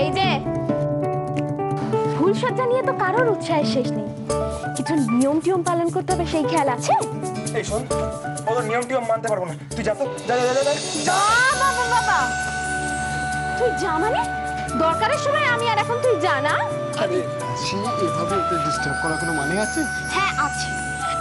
এই যে ফুলসজ্জা নিয়ে তো কারোর উৎসাহের শেষ নেই, কিছু নিয়ম টিয়ম পালন করতে হবে, সেই খেয়াল আছে? এই শোন, ওদের নিয়ম টিয়ম মানতে পারবো না, তুই যা তো, যা যা যা যা। বাবা বাবা, তুই যা মানে? দরকারের সময় আমি, আর এখন তুই যা না? আরে এভাবে ওকে ডিস্টার্ব করার কোনো মানে আছে? হ্যাঁ আছে,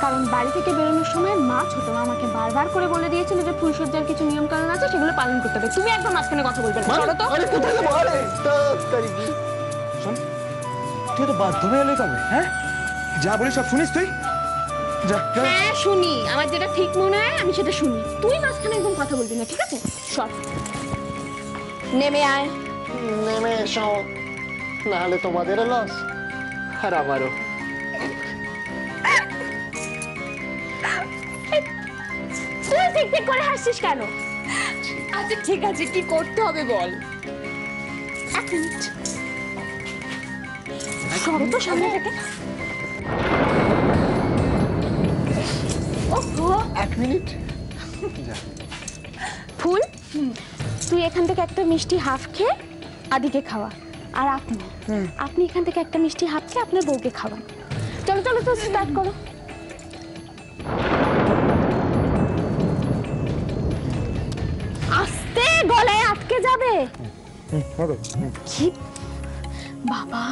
কারণ বাড়ি থেকে বেরোনোর সময় মা ছোট মা আমাকে বারবার করে বলে দিয়েছিল যে ফুলসজ্জার কিছু নিয়ম কানুন আছে, সেগুলো পালন করতে হবে। তুমি একদম মাঝখানে কথা বলবে না, চলো তো। আরে কোথায় যাবো? আরে তাড়াতাড়ি শোন, তুই তো বাধ্য হয়ে এলে তবে, হ্যাঁ? যা বলি সব শুনিস তুই? যা যা। হ্যাঁ শুনি, আমার যেটা ঠিক মনে হয় আমি সেটা শুনি, তুই মাঝখানে একদম কথা বলবি না, ঠিক আছে? সর, নেমে আয়। নেমে এসো, নাহলে তোমাদেরও লস আর আমারও। তুই ঠিক ঠিক করে হাসছিস কেন? আচ্ছা ঠিক আছে, কি করতে হবে বল। এক মিনিট, সরো তো সামনে থেকে। ওহো, 1 মিনিট। ফুল, তুই এখান থেকে একটা মিষ্টি হাফ খেয়ে আদিকে খাওয়া, আর আপনি এখান থেকে একটা মিষ্টি হাফ খেয়ে আপনার বউকে খাওয়ান। চলো চলো তো, স্টার্ট করো। আস্তে, গলায় আটকে যাবে। কি বাবা,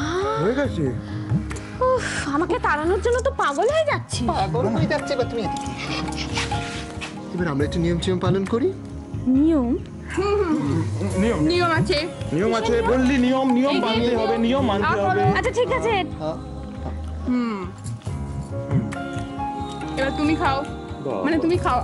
হয়ে গেছে। উফ, আমাকে তাড়ানোর জন্য তো পাগল হয়ে যাচ্ছি। পাগল হয়ে যাচ্ছে বা তুমি এদিকে। এবার আমরা একটু নিয়ম টিয়ম পালন করি। নিয়ম? নিয়ম নিয়ম আছে। নিয়ম আছে বললি, নিয়ম নিয়ম মানতে হবে, নিয়ম মানতে হবে। আচ্ছা ঠিক আছে, এবার তুমি খাও, মানে তুমি খাও।